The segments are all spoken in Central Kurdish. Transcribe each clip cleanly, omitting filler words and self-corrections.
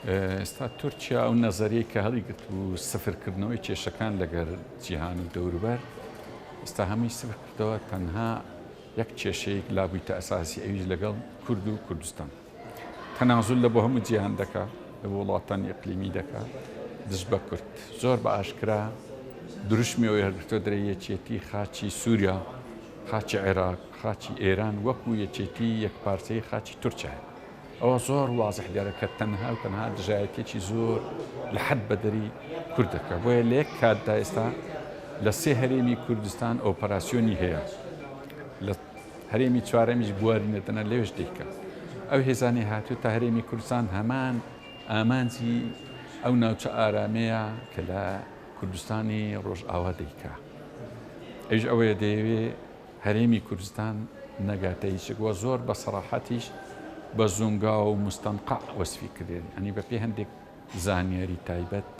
ئێستا تورکیا ئەو نەزەریەی کە هەڵیگرت و سفرکردنەوەی کێشەکان لەگەر جیهان و دەوروبەر ئێستا هەمووی سفر کردەوە تەنها یەک کێشەیەک لابوویتە ئەساسی ئەویش لەگەڵ کورد و کوردستان تەنازل لە بۆ هەموو جیهان دەکات لە بۆ وڵاتانی ئیقلیمی دەکات دژ بە کورد زۆر بە ئاشکرا دروشمیەوەی هەرگرتۆ درێ یەکێتی خاچی سووریا خاچی عێراق خاچی ئێران وەکو یەکێتی یەکپارچەی خاچی تورکیایە ئەوە زۆر وازح دیارە کە تەنها و تەنها دژایەتێکی زۆر لە حەد بەدەری کوردەکە بۆیە لە یەک کاتدا ئێستا لە سێ هەرێمی کوردستان ئۆپەراسیۆنی هەیە لە هەرێمی چوارەمیش بوارینەدەنە لەوێش دەیکە ئەو هێزانێ هاتووە تا هەرێمی کوردستان هەمان ئامانجی ئەو ناوچە ئارامەیە کە لە کوردستانی ڕۆژئاوا دەیکا ئەوش ئەوەیە دەیەوێ هەرێمی کوردستان نەگاتە هیچێکوە زۆر بە سەراحەتیش بە زونگا و مستەنقع وەسفی کردێن ئەنی بە پێی هەندێک زانیاری تایبەت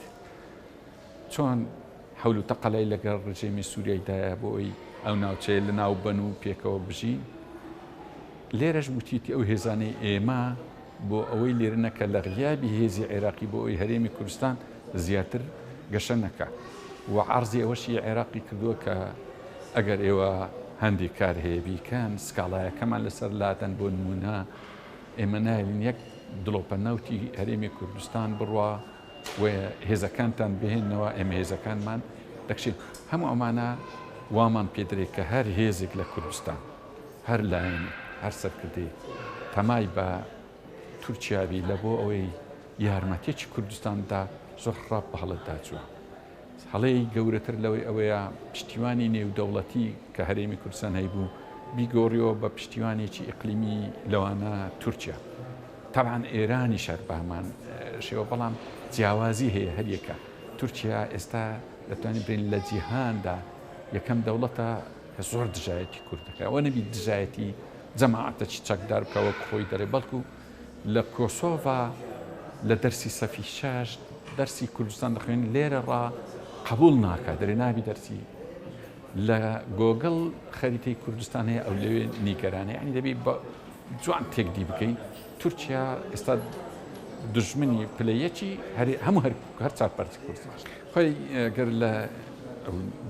چۆن حەول و تەقەلای لەگەڵ ڕژێمی سووریایدایە بۆ ئەوی ئەو ناوچەیە لە ناو بەن و پێکەوە بژین لێرەش وتیتی ئەو هێزانەی ئێمە بۆ ئەوەی لێرە نەکە لە غیابی هێزی عێراقی بۆ ئەوی هەرێمی کوردستان زیاتر گەشە نەکە و عەرزی ئەوەشی عێراقی کردووە کە ئەگەر ئێوە هەندێک کار هەیە بیکەن سکاڵایەکەمان لەسەر لادەن بۆ نمونە ئێمە ناوین یەک دڵۆپە نەوتی هەرێمی کوردستان بڕوا و هێزەکانتان بهێنەوە ئێمە هێزەکانمان دەکشین هەموو ئەمانە وامان پێدرێت کە هەر هێزێک لە کوردستان هەر لایەن هەر سەرکردەی تەمای بە تورکیاوی لە بۆ ئەوەی یارمەتێکی کوردستاندا زۆر خراپ بە هەڵەتدا چووە هەڵەی گەورەتر لەوەی ئەوەیە پشتیوانی نێودەوڵەتی کە هەرێمی کوردستان هەیبوو بیگۆڕیەوە بە پشتیوانێکی ئیقلیمی لەوانە تورکیا تەبعاً ئێرانی شەر بەهەمان شێوە بەڵام جیاوازی هەیە هەریەکە تورکیا ئێستا دەتوانێت بین لە جیهاندا یەکەم دەوڵەتە کە زۆر دژایەتی کوردەکە ئەوە نەبی دژایەتی جەماعەتێکی چەکدار بکەوە خۆی دەرێ بەڵکو لە کۆسۆڤا لە دەرسی سەفی شاش دەرسی کوردستان دەخوێن لێرە ڕا قبول ناکات دەرێ نابی دەرسی لە گۆگڵ خەریتەی کوردستان هەیە ئەو لەوێ نیگەرانە یعنی دەبی بە جوان تێکدی بکەین تورکیا ئێستا دژمنی پلەیەکی هەموو هەر چار پارتی کوردستان خۆی گەر لە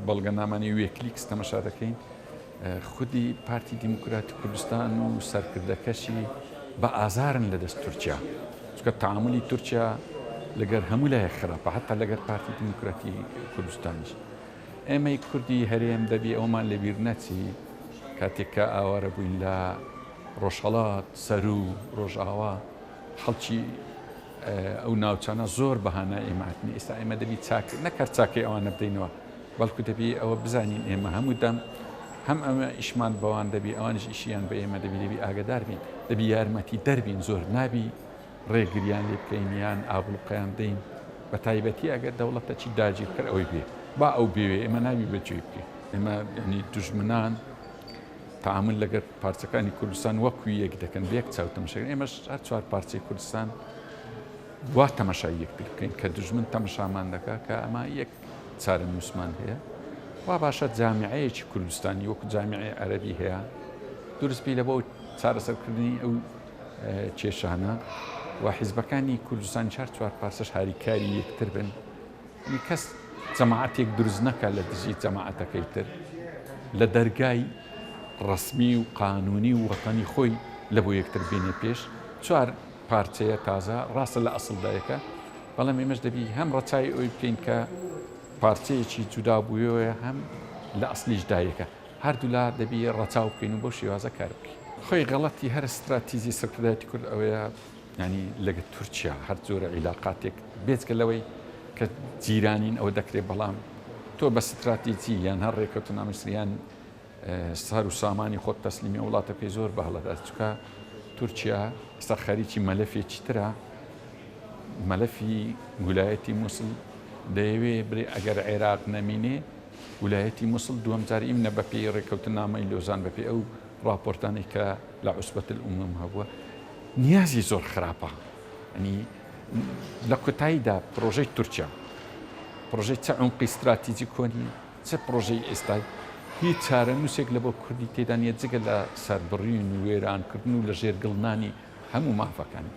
بەڵگەنامانی وێکلیکس تەمەشا دەکەین خودی پارتی دیموکراتی کوردستان و سەرکردەکەشی بە ئازارن لە دەست تورکیا چونکە تەعاملی تورکیا لەگەر هەموو لایەک خراپە حتا لەگەر پارتی دیموکراتی کوردستانیش ئێمەی کوردی هەرێم دەبی ئەومان لەبیر نەچی کاتێک کە ئاوارە بووین لە ڕۆژهەڵات سەر و ڕۆژئاوا خەڵکی ئەو ناوچانە زۆر بەهانە ئێمەهاتنی ئێستا ئێمە دەبی نەکات چاکەی ئەوانە بدەینەوە بەڵکو دەبی ئەوە بزانین ئێمە هەموو دەم هەم ئەمە ئیشمان بەوان دەبی ئەوانش ئیشیان بە ئێمە دەبی ئاگدار بین دەبی یارمەتی دەربین زۆر نابی ڕێگریان لێ بکەین یان ئابڵوقیان دەین بە تایبەتی ئەگەر دەوڵەتەکی داگیر کرد ئەوەی بێ با ئەو بێوێ ئێمە ناوی بەجێ بکەین ئێمە ینی دوژمنان تەعامل لەگەر پارچەکانی کوردستان وەکو یەک دەکەن بەیەک چاو تەماشاکەن ئێمەش هەر چوار پارچەی کوردستان وا تەماشای یەکتر بکەین کە دوژمن تەماشامان دەکات کە ئەمە یەک چارە نووسمان هەیە وا باشە جامیعەیەکی کوردستانی وەکو جامیعەی عەرەبی هەیە دروست بی لە بۆ چارەسەرکردنی ئەو کێشانە و حیزبەکانی کوردستان چار چوار پارچەش هاریکاری یەکتر بن کەس جەماعەتێک دروست نەکات لە دژی جەماعەتەکەی تر لە دەرگای ڕسمی و قانونی و وەتەنی خۆی لە بۆ یەکتر بێنێ پێش چوار پارچەیە تازە ڕاستە لە ئەسڵدایەکە بەڵام ئێمەش دەبی هەم ڕەچای ئەوی بکەین کە پارچەیەکی جودا بوویەوە هەم لە ئەسلیش دایەکە هەردوو لا دەبی ڕەچاو بکەین و بۆ شێوازە کار بکەین خۆی غەڵەتی هەر استراتیزی سەرکردایەتی کورد ئەوەیە ینی لەگەڵ تورکیا هەر جۆرە عیلاقاتێک بێجگە لەوەی کە جیرانین ئەوە دەکرێت بەڵام تۆ بە ستراتیجی یان هەر ڕێکەوتن ئامرسریان سار و سامانی خۆت تەسلیمی وڵاتەکەی زۆر بە هەڵەدا چکە تورکیا ئێستا خەریکی مەلەفێکی ترە مەلەفی ویلایەتی مووسڵ دەیەوێ برێ ئەگەر عێراق نەمینێ ویلایەتی مووسڵ دووەم جاری ئیمنە بەپێی ڕێکەوتنامەی لۆزان بەپێی ئەو راپۆرتانی کە لە عوسبەت الئومەم هەبووە نیازی زۆر خراپە ینی لە کۆتاییدا پرۆژەی تورکیا پرۆژەی چه عمقی استراتیجی کۆنی چه پرۆژەی ئێستای هیچ چارە نووسێک لە بۆ کوردی تێدا نیە جگە لە سەربڕین و وێرانکردن و لە ژێرگڵنانی هەموو مافەکانی